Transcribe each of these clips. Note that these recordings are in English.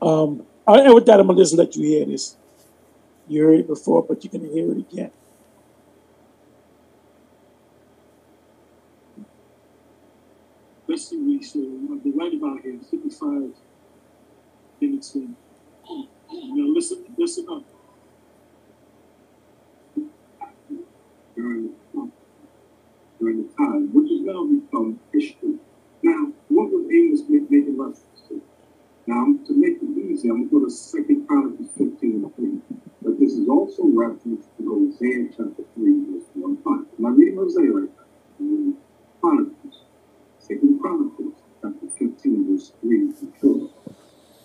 And with that, I'm going to just let you hear this. You heard it before, but you're going to hear it again. Let's see what he said. I've been right about here, 55 minutes in. Now listen up. During the time, which has now become history. Now, what was Amos making reference to? Now, to make it easy, I'm going to go to 2 Chronicles 15:3. But this is also reference to Hosea chapter 3, verse 1. I'm not reading Hosea right now. I'm reading Chronicles. 2 Chronicles chapter 15, verse 3 and 4.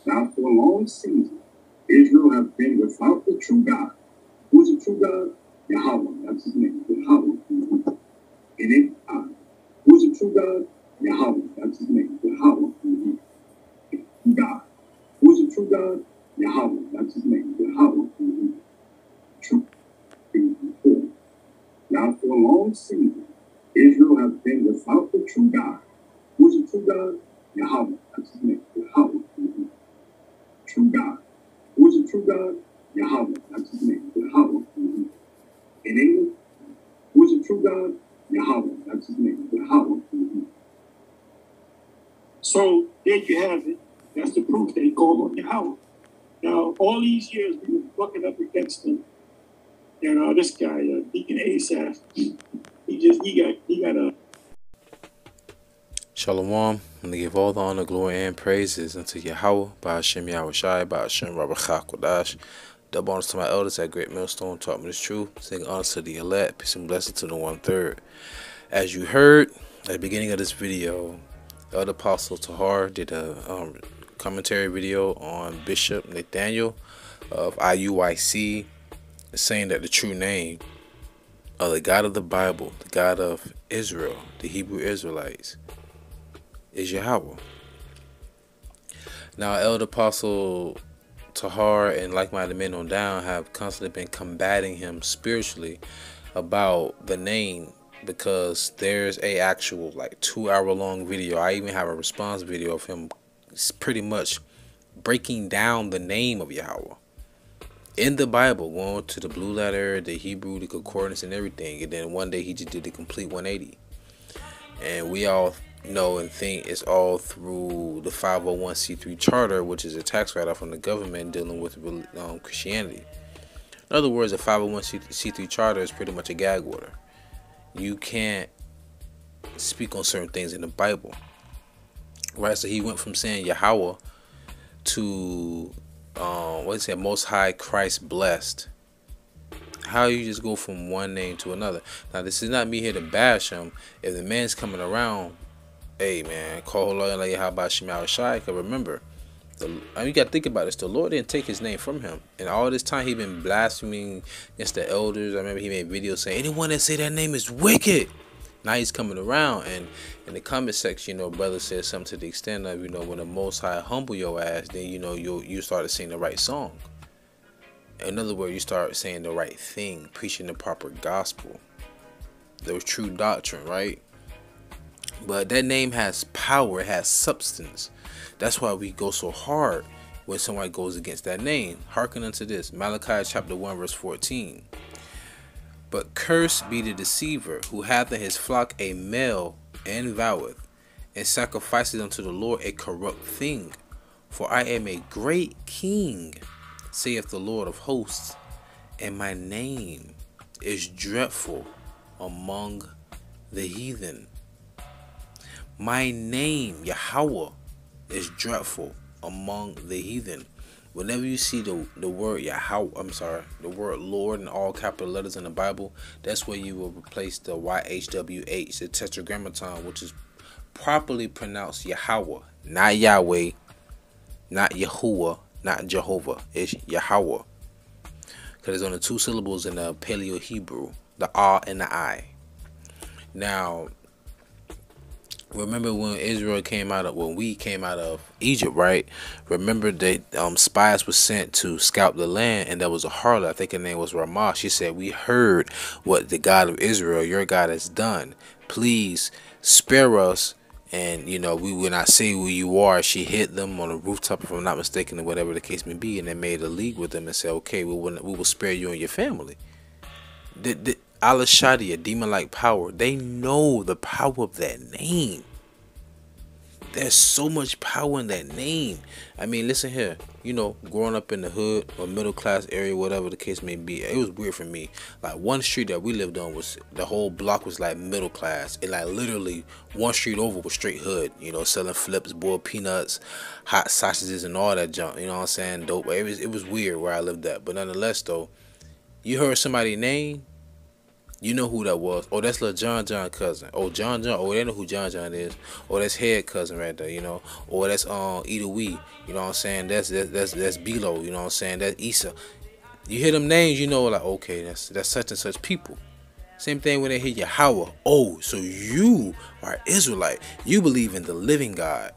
Now, for a long season, Israel has been without the true God. Who is the true God? Yahawah. That's his name. Yahawah. In it, who is the true God? Yahawah. That's his name. Yahawah. God. Who is the true God? Yahawah. That's his name. Yahawah. True. Now, for a long season, Israel has been without the true God. Who is the true God? Yahawah. That's his name. Yahawah. True God. Who is the true God? Yahawah. That's his name. Yahawah. In English, who is the true God? Yahawah. That's his name. Yahawah. So there you have it. That's the proof that he called on Yahawah. Now, all these years we were bucking up against him. And this guy, Deacon Asaph, he got a. Shalom. I'm going to give all the honor, glory, and praises unto Yahawah, by Hashem YAHAWASHI, by Hashem RAWACHAA, QADASH. Double honors to my elders at Great Millstone, taught me this truth. Sing honors to the elect, peace and blessings to the 1/3. As you heard at the beginning of this video, Elder Apostle Tahar did a commentary video on Bishop Nathaniel of IUIC, saying that the true name of the God of the Bible, the God of Israel, the Hebrew Israelites, is Yahawah. Now, Elder Apostle Tahar and like-minded men on down have constantly been combating him spiritually about the name, because there's a actual 2-hour-long video. I even have a response video of him pretty much breaking down the name of Yahawah in the Bible, going to the blue letter, the Hebrew, the concordance, and everything. And then one day he just did the complete 180. And we all know and think it's all through the 501c3 charter, which is a tax write-off from the government dealing with Christianity. In other words, a 501c3 charter is pretty much a gag order. You can't speak on certain things in the Bible, right? So he went from saying Yahawah to Most High Christ blessed. How you just go from one name to another? Now, this is not me here to bash him. If the man's coming around, hey man, call YAHAWASHI. Because remember, you got to think about this. The Lord didn't take his name from him, and all this time he been blaspheming against the elders. I remember he made videos saying anyone that say that name is wicked. Now he's coming around, and in the comment section, brother says something to the extent of, when the Most High humble your ass, then you start to sing the right song. In other words, you start saying the right thing, preaching the proper gospel, the true doctrine, right? But that name has power, it has substance. That's why we go so hard when somebody goes against that name. Hearken unto this, Malachi chapter 1 verse 14. But cursed be the deceiver who hath in his flock a male and voweth, and sacrifices unto the Lord a corrupt thing. For I am a great king, saith the Lord of hosts, and my name is dreadful among the heathen. My name, Yahawah, is dreadful among the heathen. Whenever you see the word Yahawah, the word Lord in all capital letters in the Bible, that's where you will replace the YHWH, the tetragrammaton, which is properly pronounced Yahawah, not Yahweh, not Yahuwah, not Jehovah. It's Yahawah, because there's only 2 syllables in the Paleo Hebrew, the R and the I. Now, remember when we came out of Egypt, right? Remember that spies were sent to scout the land, and there was a harlot, I think her name was Ramah. She said, we heard what the God of Israel, your God, has done. Please spare us And you know, we will not say who you are. She hit them on a rooftop, if I'm not mistaken, or whatever the case may be, and they made a league with them and said, okay, we will spare you and your family. The Al-Shadi, a demon-like power, they know the power of that name. There's so much power in that name. I mean, listen here. You know, growing up in the hood or middle class area, whatever the case may be, it was weird for me. Like, one street that we lived on was, the whole block was like middle class. And like literally one street over was straight hood. You know, selling flips, boiled peanuts, hot sausages, and all that junk. You know what I'm saying? Dope. It was weird where I lived at. But nonetheless, though, you heard somebody's name, you know who that was. Oh, that's little John cousin. Oh, John. Oh, they know who John is. Oh, that's head cousin right there, you know. Or that's EDOMITES. You know what I'm saying? That's Bilo. You know what I'm saying? That's Isa. You hear them names, you know, like, okay, that's such and such people. Same thing when they hear YAHAWAH. Oh, so you are Israelite. You believe in the living God.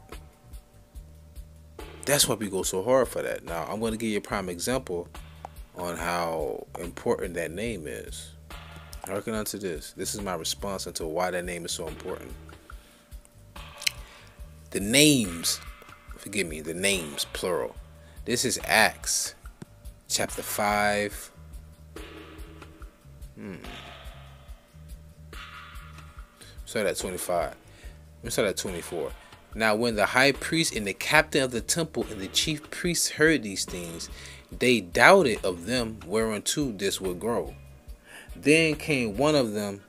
That's why we go so hard for that. Now, I'm going to give you a prime example on how important that name is. Hearken unto this. This is my response into why that name is so important. The names, forgive me, the names, plural. This is Acts chapter 5. Start at 25. Let me start at 24. Now when the high priest and the captain of the temple and the chief priests heard these things, they doubted of them whereunto this would grow. Then came one and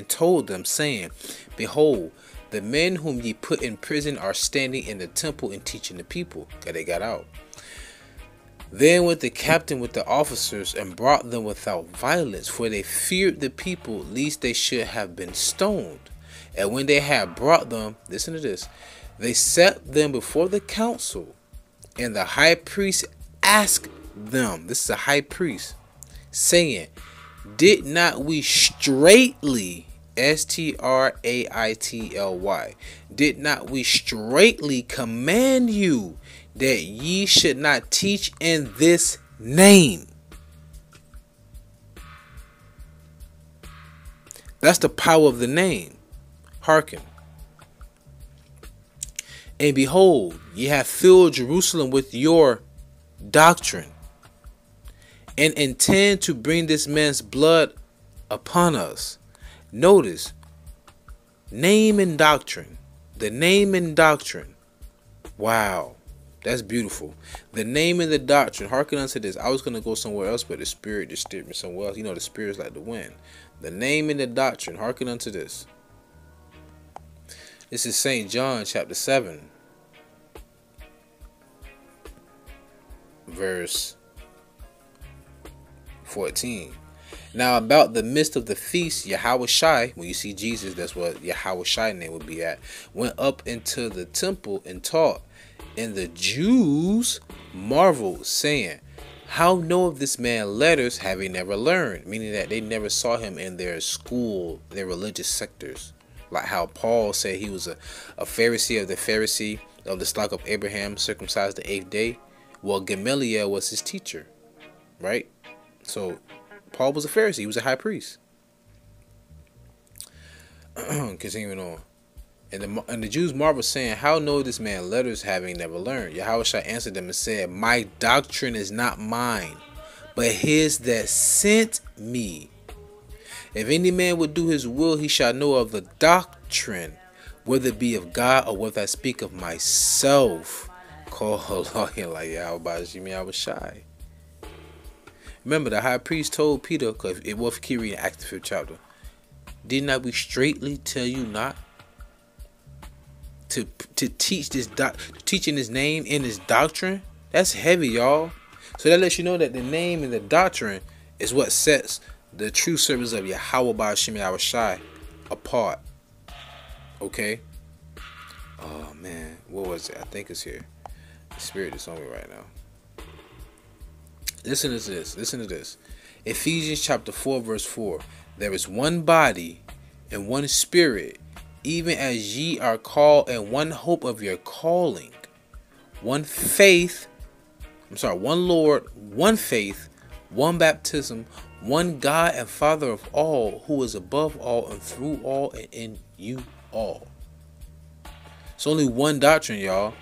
told them, saying, Behold, the men whom ye put in prison are standing in the temple and teaching the people. Okay, they got out. Then went the captain with the officers and brought them without violence, for they feared the people, lest they should have been stoned. And when they had brought them, listen to this, they set them before the council, and the high priest asked them, this is a high priest, saying, Did not we straightly, STRAITLY, did not we straightly command you that ye should not teach in this name? That's the power of the name. Hearken. And behold, ye have filled Jerusalem with your doctrine, and intend to bring this man's blood upon us. Notice, name and doctrine. The name and doctrine. Wow, that's beautiful. The name and the doctrine. Hearken unto this. I was going to go somewhere else, but the Spirit just steered me somewhere else. You know, the Spirit's like the wind. The name and the doctrine. Hearken unto this. This is St. John chapter 7. Verse 14. Now about the midst of the feast, YAHAWASHI, when you see Jesus, that's what YAHAWASHI name would be at, went up into the temple and taught. And the Jews marveled, saying, How knoweth this man letters, having never learned? Meaning that they never saw him in their school, their religious sectors. Like how Paul said he was a Pharisee of the Pharisee of the stock of Abraham, circumcised the 8th day. Well, Gamaliel was his teacher, right? So Paul was a Pharisee. He was a high priest. Continuing on. And the Jews marveled, saying, How know this man letters, having never learned? Yahushua answered them and said, My doctrine is not mine, but his that sent me. If any man would do his will, he shall know of the doctrine, whether it be of God or whether I speak of myself. Call Allah like YAHAWASHI, I was shy. Remember, the high priest told Peter, because it was keep reading Acts the 5th chapter, did not we straightly tell you not to teach this teaching his name in his doctrine? That's heavy, y'all. So that lets you know that the name and the doctrine is what sets the true servants of YAHAWASHI apart. Okay. Oh man, what was it? I think it's here. The Spirit is on me right now. Listen to this. Listen to this. Ephesians chapter 4 verse 4. There is one body and one spirit, even as ye are called, and one hope of your calling. One faith. One Lord, one faith, one baptism, one God and Father of all, who is above all and through all and in you all. It's only one doctrine, y'all.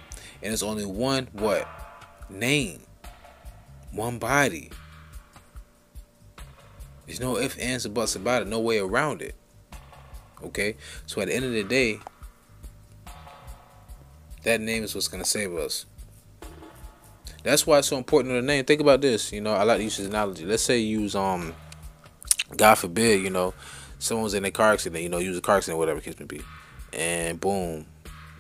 And it's only one what? Name. One body. There's no ifs, ands, or buts about it. No way around it. Okay? So at the end of the day, that name is what's going to save us. That's why it's so important to the name. Think about this. You know, I like to use this analogy. Let's say you use, God forbid, you know, someone was in a car accident, you know, use a car accident, whatever the case may be. And boom,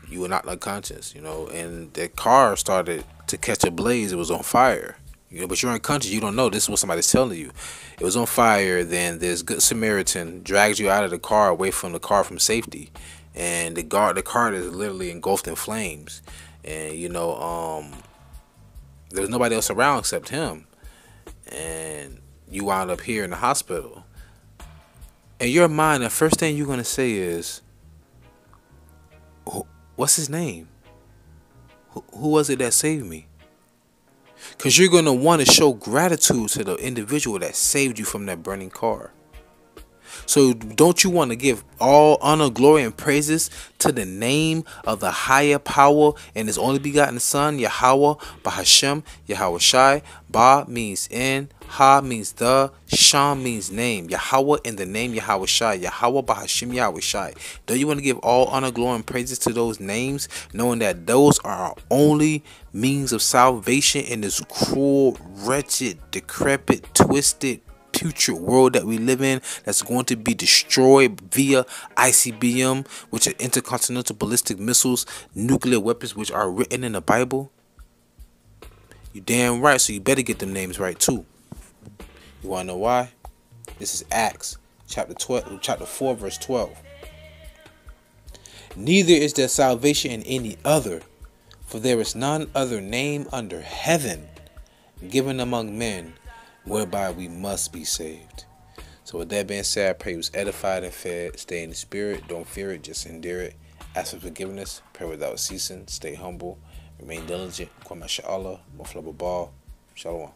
you were knocked unconscious, you know, and the car started to catch a blaze. It was on fire. You know, but you're unconscious. You don't know. This is what somebody's telling you. It was on fire. Then this good Samaritan drags you out of the car, away from the car, from safety. And the car is literally engulfed in flames. And, you know, there was nobody else around except him. And you wound up here in the hospital. In your mind, the first thing you're going to say is, what's his name? Who was it that saved me? Because you're going to want to show gratitude to the individual that saved you from that burning car. So don't you want to give all honor, glory, and praises to the name of the higher power and his only begotten Son, Yahawah, Bahashem, YAHAWASHI. Ba means in, Ha means the, Sham means name. Yahawah in the name Yahawashai. Yahawah Bahashem Yahawashai. Don't you want to give all honor, glory, and praises to those names, knowing that those are our only means of salvation in this cruel, wretched, decrepit, twisted, putrid world that we live in, that's going to be destroyed via ICBM, which are intercontinental ballistic missiles, nuclear weapons, which are written in the Bible? You damn right. So you better get them names right too. You want to know why? This is Acts chapter 4 verse 12. Neither is there salvation in any other, for there is none other name under heaven given among men whereby we must be saved. So with that being said, I pray you was edified and fed. Stay in the spirit. Don't fear it. Just endure it. Ask for forgiveness. Pray without ceasing. Stay humble. Remain diligent. Kwame Sha'Allah. Mufla Babal. Shalom.